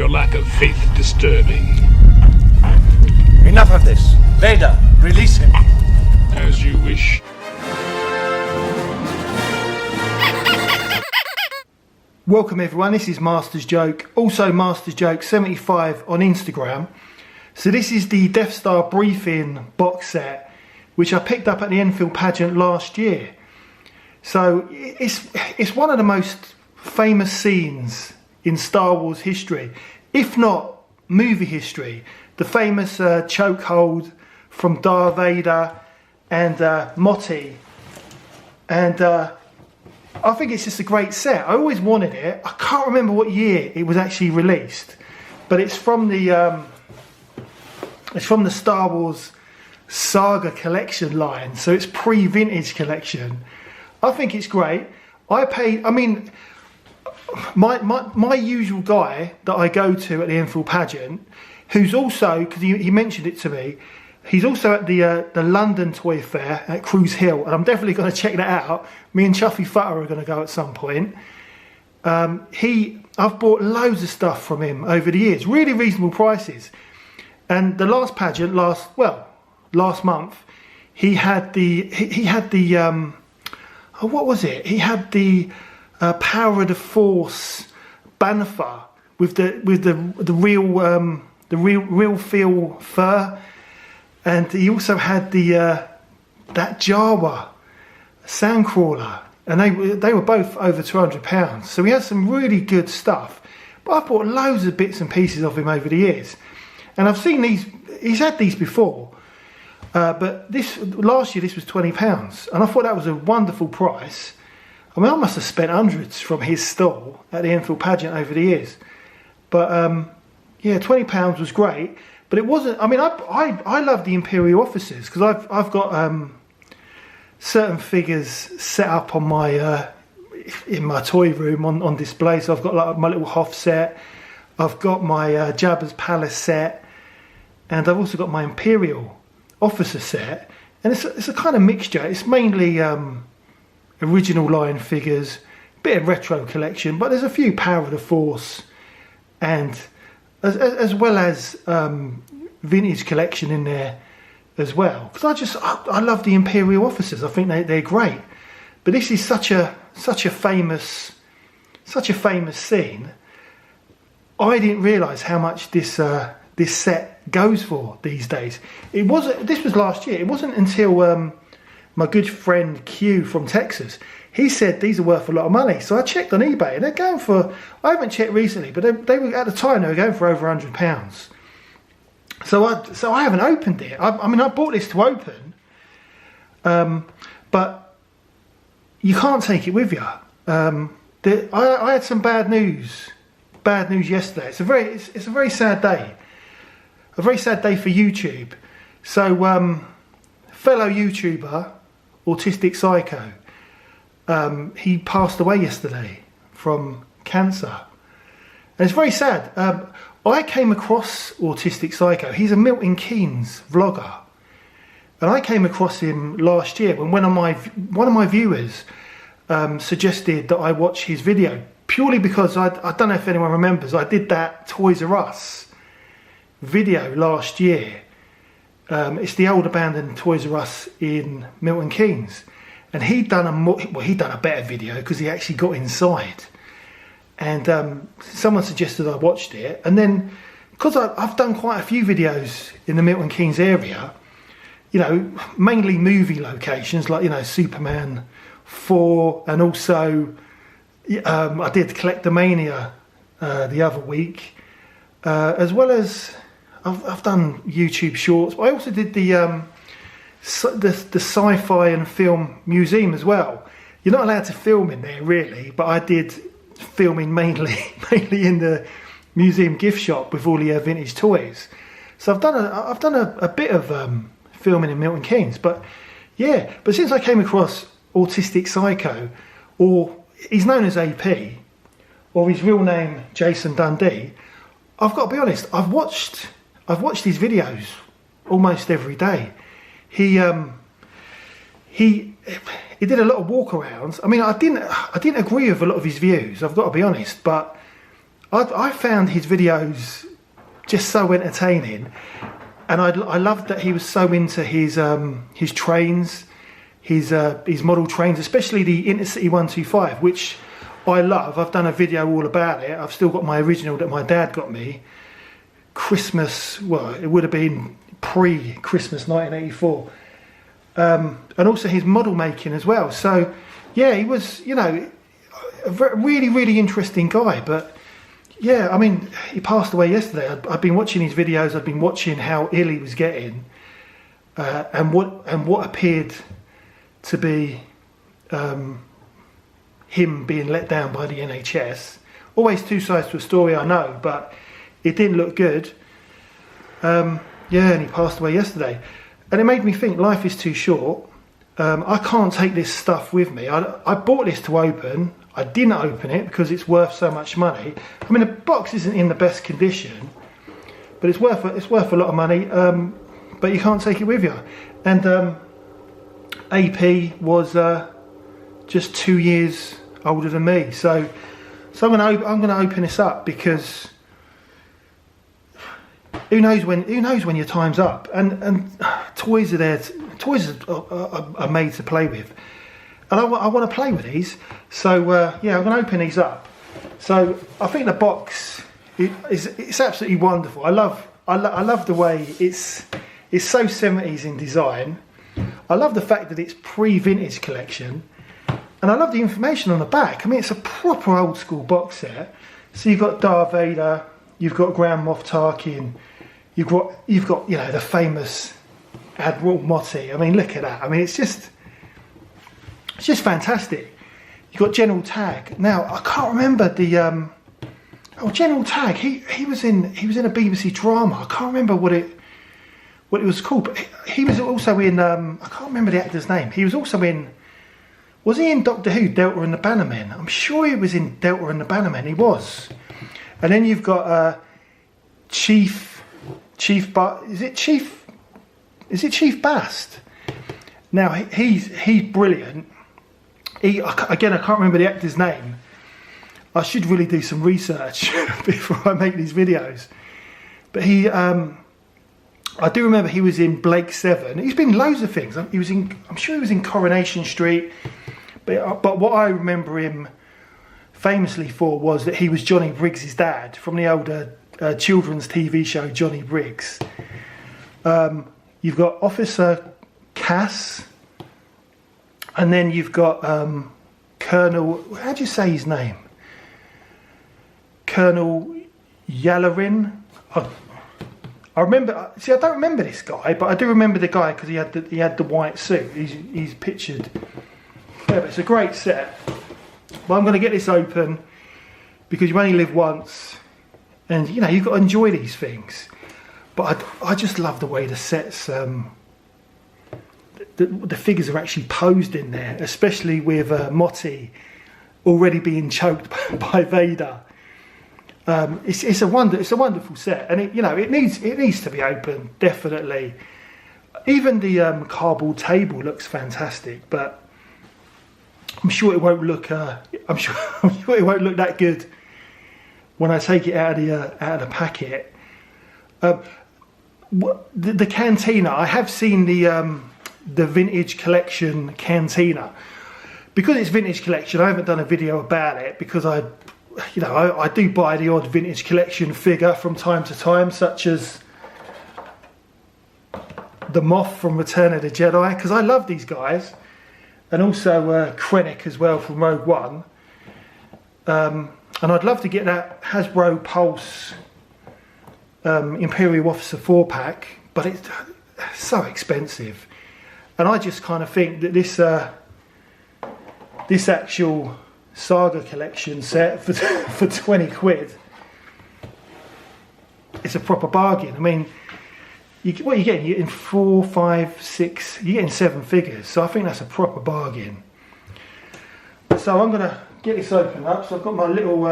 your lack of faith disturbing. Enough of this. Vader, release him. As you wish. Welcome everyone, this is Master's Joke, also Master's Joke 75 on Instagram. So this is the Death Star briefing box set, which I picked up at the Enfield Pageant last year. So it's one of the most famous scenes in Star Wars history, if not movie history. The famous chokehold from Darth Vader and Motti. And I think it's just a great set. I always wanted it. I can't remember what year it was actually released, but it's from the Star Wars Saga Collection line, so it's pre-vintage collection. I think it's great. I mean, my usual guy that I go to at the Enfield Pageant, who's also, because he mentioned it to me, he's also at the London Toy Fair at Cruise Hill, and I'm definitely going to check that out. Me and Chuffy Futter are going to go at some point. I've bought loads of stuff from him over the years, really reasonable prices. And the last pageant, last month, he had the what was it? He had the Power of the Force Banner with the real feel fur. And he also had that Jawa Sandcrawler, and they were both over £200. So he had some really good stuff. But I've bought loads of bits and pieces of him over the years, and I've seen these. He's had these before, but last year this was £20, and I thought that was a wonderful price. I mean, I must have spent hundreds from his stall at the Enfield Pageant over the years. But yeah, £20 was great. But it wasn't. I mean, I love the Imperial officers because I've got certain figures set up on my in my toy room on display. So I've got like my little Hoth set. I've got my Jabba's Palace set, and I've also got my Imperial officer set. And it's a kind of mixture. It's mainly original line figures, bit of retro collection, but there's a few Power of the Force and as well as vintage collection in there as well. Because I love the Imperial officers. I think they're great. But this is such a famous scene. I didn't realise how much this set goes for these days. This was last year. It wasn't until my good friend Q from Texas, he said these are worth a lot of money. So I checked on eBay, and they're going for, I haven't checked recently, but they were at the time they were going for over £100. So I haven't opened it. I mean, I bought this to open, but you can't take it with you. I had some bad news yesterday. It's a very sad day. A very sad day for YouTube. So fellow YouTuber, Autistic Psycho, he passed away yesterday from cancer. And it's very sad. I came across Autistic Psycho. He's a Milton Keynes vlogger. And I came across him last year when one of my viewers suggested that I watch his video, purely because I don't know if anyone remembers, I did that Toys R Us video last year. It's the old abandoned Toys R Us in Milton Keynes, and he'd done a better video because he actually got inside, and someone suggested I watched it, and then because I've done quite a few videos in the Milton Keynes area, you know, mainly movie locations like, you know, Superman 4, and also I did Collectomania the other week, as well as I've done YouTube shorts, but I also did the Sci-Fi and Film Museum as well. You're not allowed to film in there really, but I did filming mainly in the museum gift shop with all the vintage toys. So I've done a bit of filming in Milton Keynes, but yeah. But since I came across Autistic Psycho, or he's known as AP, or his real name Jason Dundee, I've got to be honest. I've watched his videos almost every day. He did a lot of walkarounds. I mean, I didn't agree with a lot of his views, I've got to be honest, but I found his videos just so entertaining, and I loved that he was so into his trains, his model trains, especially the Intercity 125, which I love. I've done a video all about it. I've still got my original that my dad got me. Christmas, well, it would have been pre-Christmas 1984. And also his model making as well. So, yeah, he was, you know, a really, really interesting guy. But, yeah, I mean, he passed away yesterday. I've been watching his videos. I've been watching how ill he was getting. And what appeared to be him being let down by the NHS. Always two sides to a story, I know, but it didn't look good. Yeah, and he passed away yesterday. And it made me think life is too short. I can't take this stuff with me. I bought this to open. I didn't open it because it's worth so much money. I mean, the box isn't in the best condition, but it's worth a lot of money. But you can't take it with you. And AP was just 2 years older than me. So I'm gonna open this up, because who knows when your time's up, and toys are there. Toys are made to play with, and I want to play with these. So yeah, I'm going to open these up. So I think the box it's absolutely wonderful. I love the way it's so 70s in design. I love the fact that it's pre-vintage collection, and I love the information on the back. I mean, it's a proper old school box set. So you've got Darth Vader, you've got Grand Moff Tarkin. You've got you know, the famous Admiral Motti. I mean, look at that. I mean, it's just fantastic. You've got General Tag. Now I can't remember the General Tag. He was in a BBC drama. I can't remember what it was called. But he was also in I can't remember the actor's name. He was also in. Was he in Doctor Who, Delta and the Bannermen? I'm sure he was in Delta and the Bannermen. He was. And then you've got Chief Bast? Now he's brilliant. Again, I can't remember the actor's name. I should really do some research before I make these videos. But I do remember he was in Blake 7. He's been in loads of things. I'm sure he was in Coronation Street. But what I remember him famously for was that he was Johnny Briggs' dad from the older children's TV show Johnny Briggs. You've got Officer Cass, and then you've got Colonel, how do you say his name? Colonel Yalarin. I remember. See, I don't remember this guy, but I do remember the guy because he had the white suit. He's pictured. Yeah, but it's a great set. But I'm going to get this open because you only live once. And, you know, you've got to enjoy these things. But I just love the way the sets, the figures are actually posed in there, especially with Motti already being choked by Vader. It's a wonderful set, and it needs to be open, definitely. Even the cardboard table looks fantastic, but I'm sure it won't look. I'm sure it won't look that good when I take it out of the packet. The cantina, I have seen the vintage collection cantina. Because it's vintage collection, I haven't done a video about it because I do buy the odd vintage collection figure from time to time, such as the Moth from Return of the Jedi, because I love these guys, and also Krennic as well from Rogue One. And I'd love to get that Hasbro Pulse Imperial Officer 4-pack, but it's so expensive. And I just kind of think that this actual Saga Collection set for 20 quid, it's a proper bargain. I mean, what are you getting? You're getting 4, 5, 6, you're getting 7 figures. So I think that's a proper bargain. So I'm going to get this open up. So I've got my little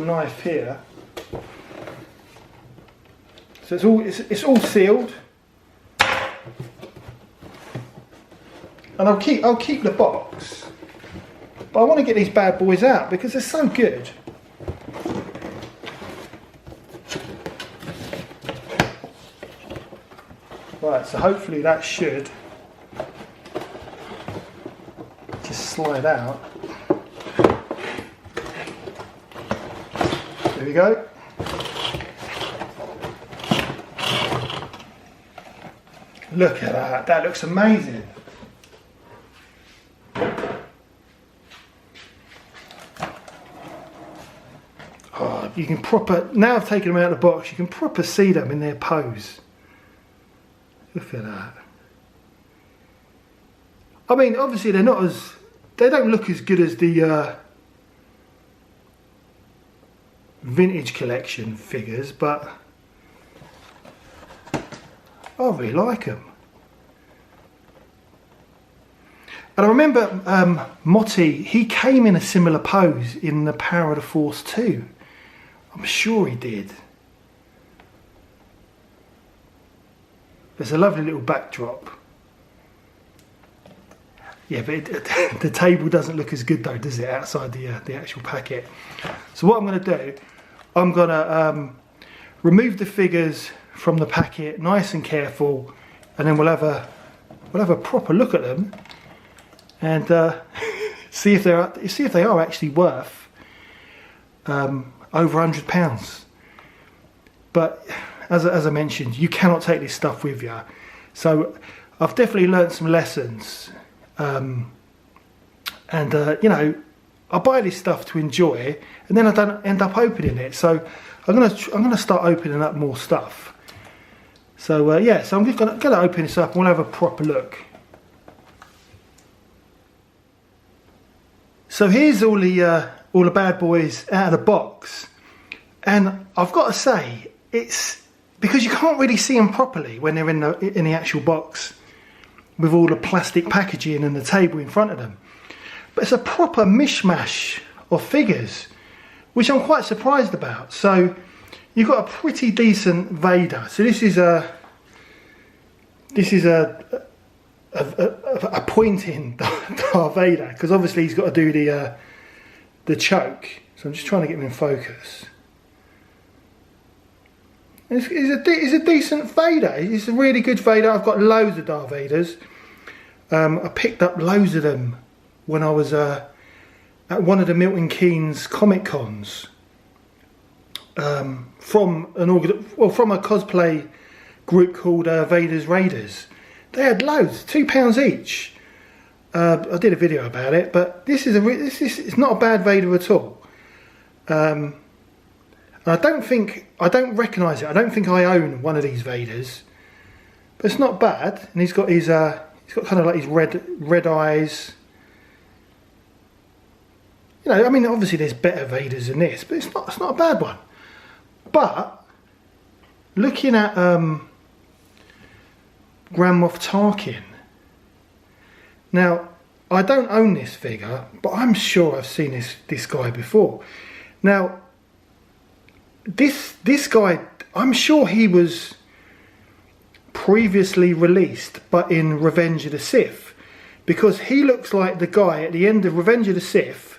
knife here. So it's all sealed. And I'll keep the box. But I want to get these bad boys out because they're so good. Right, so hopefully that should just slide out. There we go. Look at that, that looks amazing. Oh, you can proper, now I've taken them out of the box, you can proper see them in their pose. Look at that. I mean, obviously they're not as, they don't look as good as the vintage collection figures, but I really like them. And I remember Motti, he came in a similar pose in the Power of the Force 2. I'm sure he did. There's a lovely little backdrop. Yeah, but the table doesn't look as good though, does it, outside the actual packet. So what I'm going to do, I'm going to remove the figures from the packet, nice and careful, and then we'll have a proper look at them and see if they are actually worth over £100. But as I mentioned, you cannot take this stuff with you. So I've definitely learned some lessons, and you know, I buy this stuff to enjoy, and then I don't end up opening it. So I'm gonna start opening up more stuff. So yeah, so I'm just gonna open this up and we'll have a proper look. So here's all the bad boys out of the box, and I've got to say, it's because you can't really see them properly when they're in the actual box with all the plastic packaging and the table in front of them. But it's a proper mishmash of figures, which I'm quite surprised about. So you've got a pretty decent Vader. So this is a pointing Darth Vader, because obviously he's got to do the choke. So I'm just trying to get him in focus. It's a decent Vader. It's a really good Vader. I've got loads of Darth Vaders. I picked up loads of them when I was at one of the Milton Keynes Comic Cons, from a cosplay group called Vader's Raiders. They had loads, £2 each. I did a video about it, but it's not a bad Vader at all. I don't recognise it. I don't think I own one of these Vaders, but it's not bad. And he's got kind of like his red eyes. You know, I mean, obviously there's better Vaders than this, but it's not a bad one. But looking at Grand Moff Tarkin. Now, I don't own this figure, but I'm sure I've seen this guy before. Now, this guy, I'm sure he was previously released, but in Revenge of the Sith, because he looks like the guy at the end of Revenge of the Sith,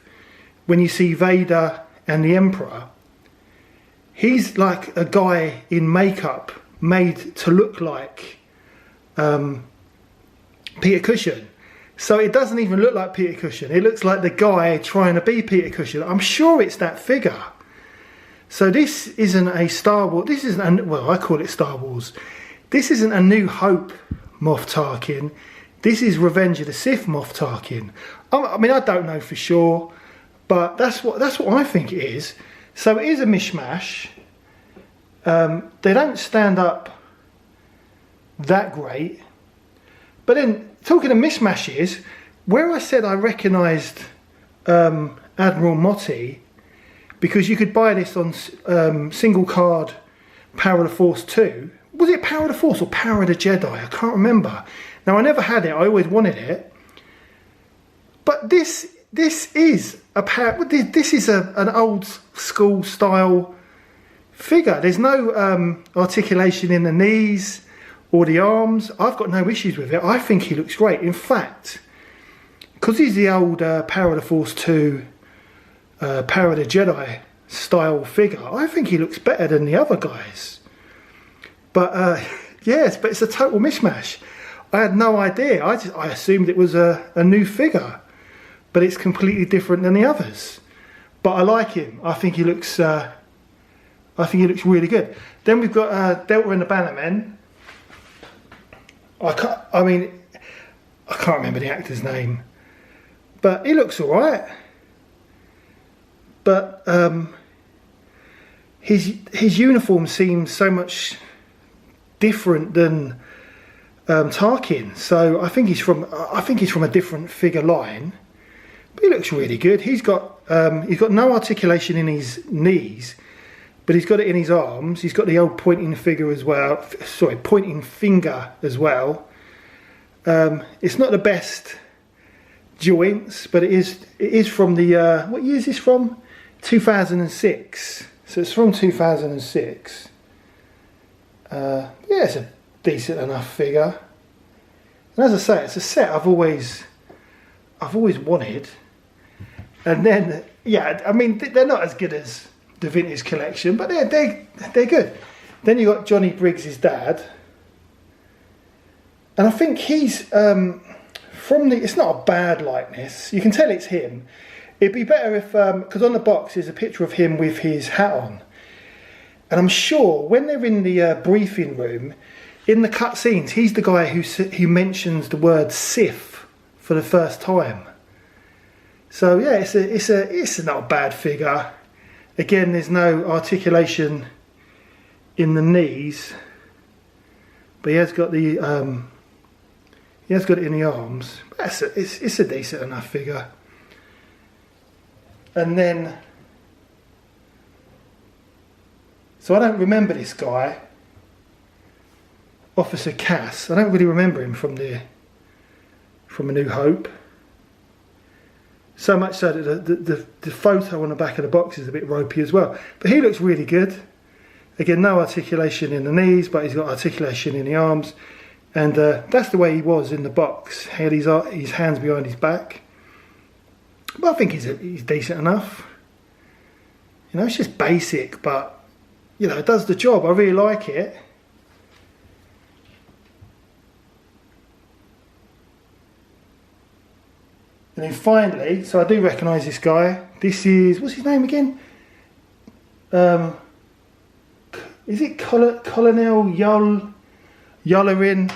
when you see Vader and the Emperor. He's like a guy in makeup made to look like Peter Cushing. So it doesn't even look like Peter Cushing. It looks like the guy trying to be Peter Cushing. I'm sure it's that figure. So this isn't a Star Wars. This isn't well, I call it Star Wars. This isn't a New Hope Moff Tarkin. This is Revenge of the Sith Moff Tarkin. I mean, I don't know for sure, but that's what I think it is. So it is a mishmash. They don't stand up that great. But then, talking of mishmashes, where I said I recognised Admiral Motti, because you could buy this on single card Power of the Force 2. Was it Power of the Force or Power of the Jedi? I can't remember. Now, I never had it. I always wanted it. But this is an old school style figure. There's no articulation in the knees or the arms. I've got no issues with it. I think he looks great. In fact, because he's the old Power of the Force 2, Power of the Jedi style figure, I think he looks better than the other guys. But Yes, but it's a total mishmash. I had no idea. I assumed it was a new figure, but it's completely different than the others. But I like him. I think he looks really good. Then we've got Delta and the Bannermen. I can't remember the actor's name, but he looks all right. But his uniform seems so much different than Tarkin. So I think he's from a different figure line. But he looks really good. He's got no articulation in his knees, but he's got it in his arms. He's got the old pointing finger as well. Sorry, pointing finger as well. It's not the best joints, but it is from the what year is this from? 2006. So it's from 2006. Yeah, it's a decent enough figure. And as I say, it's a set I've always wanted. And then, yeah, I mean, they're not as good as the Vintage Collection, but they're good. Then you got Johnny Briggs's dad, and I think he's it's not a bad likeness. You can tell it's him. It'd be better if, because on the box there's a picture of him with his hat on, and I'm sure when they're in the briefing room, in the cutscenes, he's the guy who mentions the word Sith for the first time. So yeah, it's not a bad figure. Again, there's no articulation in the knees, but he has got it in the arms. It's a decent enough figure. And then, so I don't remember this guy, Officer Cass. I don't really remember him from A New Hope. So much so that the photo on the back of the box is a bit ropey as well. But he looks really good. Again, no articulation in the knees, but he's got articulation in the arms. And that's the way he was in the box. He had his hands behind his back. But I think he's decent enough. You know, it's just basic, but, you know, it does the job. I really like it. And then finally, so I do recognise this guy. This is, what's his name again? Is it Colonel Yullerin?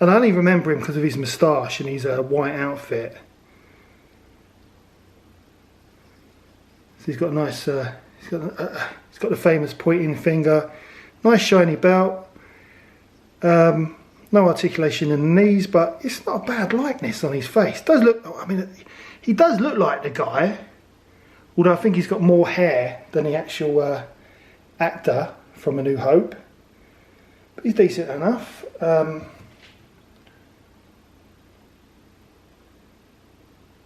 And I only remember him because of his moustache and his white outfit. So he's got a nice, he's got the famous pointing finger, nice shiny belt. No articulation in the knees, but it's not a bad likeness on his face. Does look, I mean, he does look like the guy, although I think he's got more hair than the actual actor from A New Hope. But he's decent enough.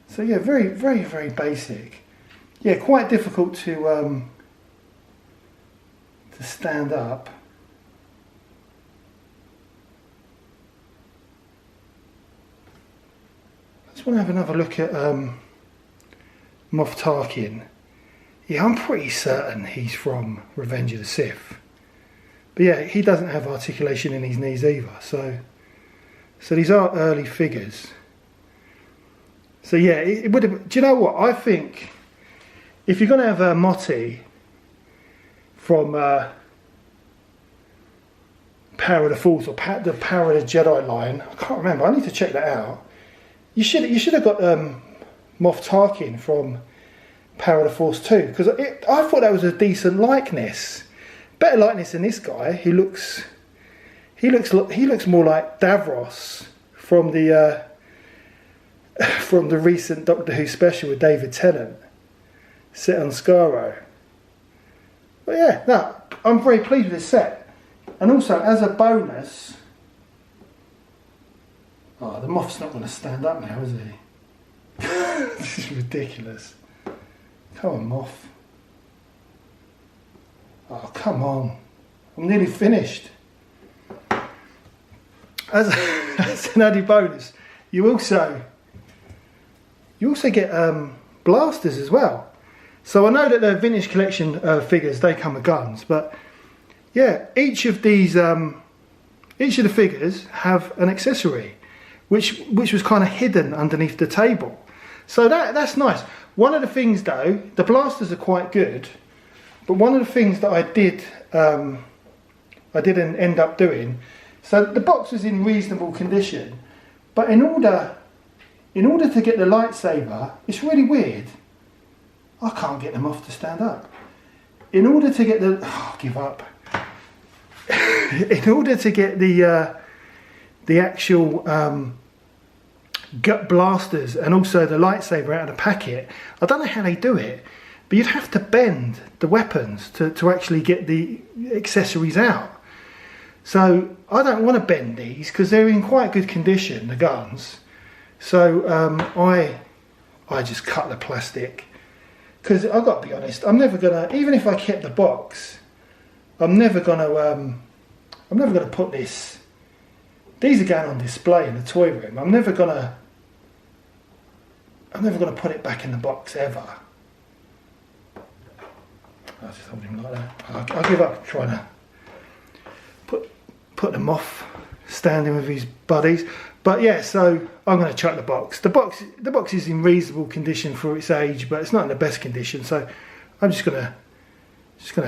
So yeah, very, very, very basic. Yeah, quite difficult to stand up. I just want to have another look at Moff Tarkin. Yeah, I'm pretty certain he's from Revenge of the Sith. But yeah, he doesn't have articulation in his knees either. So these are early figures. So yeah, it would have. Do you know what? I think if you're going to have a Motti from Power of the Force or the Power of the Jedi line, I can't remember. I need to check that out. You should have got Moff Tarkin from Power of the Force 2, because I thought that was a decent likeness, better likeness than this guy. He looks more like Davros from the recent Doctor Who special with David Tennant, set on Skaro. But yeah, no, I'm very pleased with this set. And also, as a bonus, oh, the Moff's not going to stand up now, is he? This is ridiculous. Come on, Moff. Oh, come on. I'm nearly finished. As an added bonus, you also get blasters as well. So I know that the vintage collection figures, they come with guns, but yeah, each of the figures have an accessory, which was kind of hidden underneath the table. So that's nice. One of the things though, the blasters are quite good, but one of the things that I didn't end up doing. So the box was in reasonable condition, but in order to get the lightsaber, it's really weird. I can't get them off to stand up. In order to get the, oh, give up. In order to get the actual gut blasters and also the lightsaber out of the packet, I don't know how they do it, but you'd have to bend the weapons to actually get the accessories out. So I don't want to bend these because they're in quite good condition, the guns. So I just cut the plastic, because I've got to be honest, I'm never gonna, even if I kept the box, I'm never gonna put this. These are going on display in the toy room. I'm never gonna put it back in the box ever. I'll just hold him like that. I'll give up trying to put them off standing with his buddies. But yeah, so I'm going to chuck the box. The box is in reasonable condition for its age, but it's not in the best condition. So I'm just gonna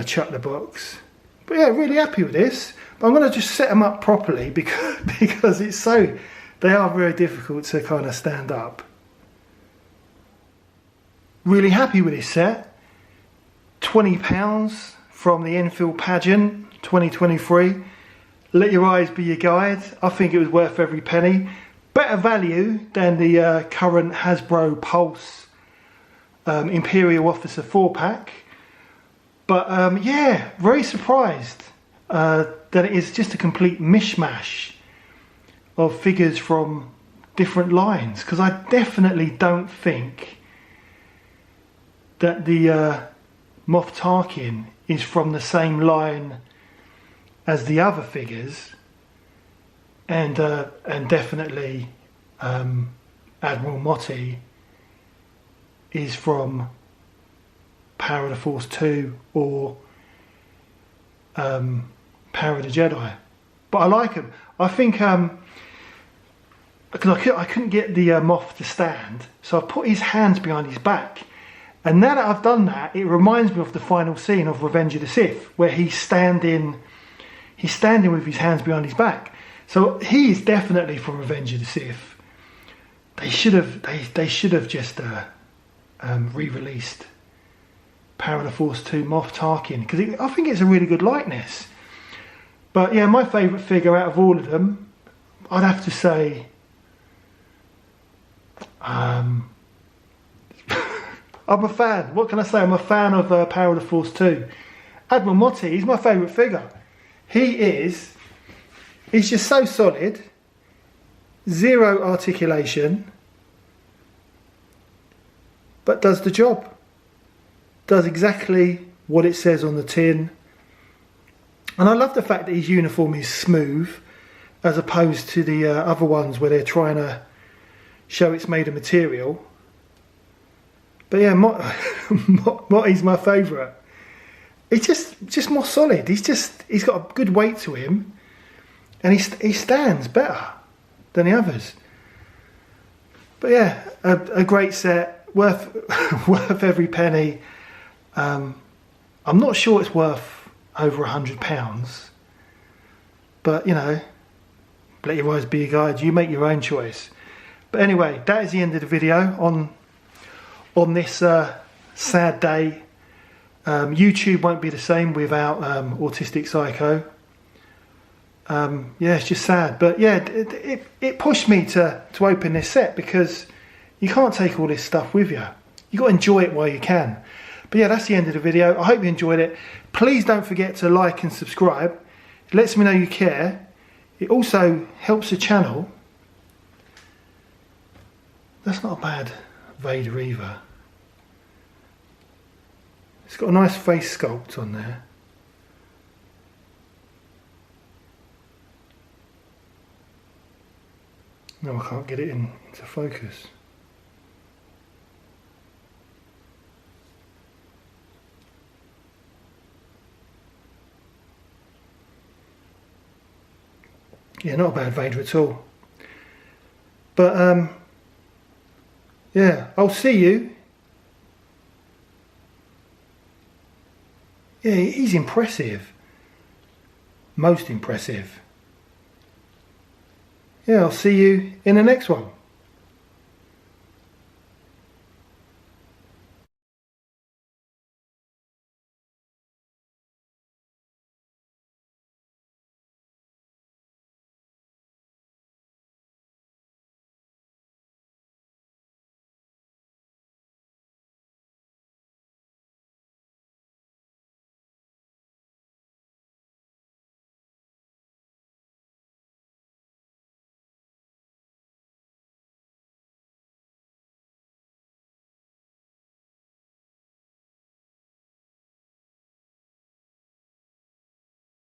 chuck the box. But yeah, really happy with this. But I'm going to just set them up properly because they are very difficult to kind of stand up. Really happy with this set. £20 from the Enfield Pageant 2023. Let your eyes be your guide. I think it was worth every penny. Better value than the current Hasbro Pulse Imperial Officer 4-pack. But yeah, very surprised that it is just a complete mishmash of figures from different lines. Because I definitely don't think that the Moff Tarkin is from the same line as the other figures, and definitely Admiral Motti is from Power of the Force 2 or Power of the Jedi. But I like him. I think because I couldn't get the Moff to stand, so I put his hands behind his back. And now that I've done that, it reminds me of the final scene of Revenge of the Sith, where he's standing with his hands behind his back. So he is definitely from Revenge of the Sith. They should have just re-released Power of the Force 2 Moff Tarkin, because I think it's a really good likeness. But yeah, my favourite figure out of all of them, I'd have to say I'm a fan. What can I say? I'm a fan of Power of the Force 2. Admiral Motti, he's my favourite figure. He's just so solid, zero articulation, but does the job. Does exactly what it says on the tin. And I love the fact that his uniform is smooth, as opposed to the other ones where they're trying to show it's made of material. But yeah, Motti's my favourite. It's just more solid. He's got a good weight to him, and he stands better than the others. But yeah, a great set, worth every penny. I'm not sure it's worth over £100, but you know, let your eyes be your guide. You make your own choice. But anyway, that is the end of the video on this sad day. YouTube won't be the same without Autistic Psycho. Yeah, it's just sad. But yeah, it pushed me to open this set, because you can't take all this stuff with you. You've got to enjoy it while you can. But yeah, that's the end of the video. I hope you enjoyed it. Please don't forget to like and subscribe. It lets me know you care. It also helps the channel. That's not a bad Vader either. It's got a nice face sculpt on there. No, I can't get it into focus. Yeah, not a bad Vader at all. But yeah, I'll see you. Yeah, he's impressive. Most impressive. Yeah, I'll see you in the next one.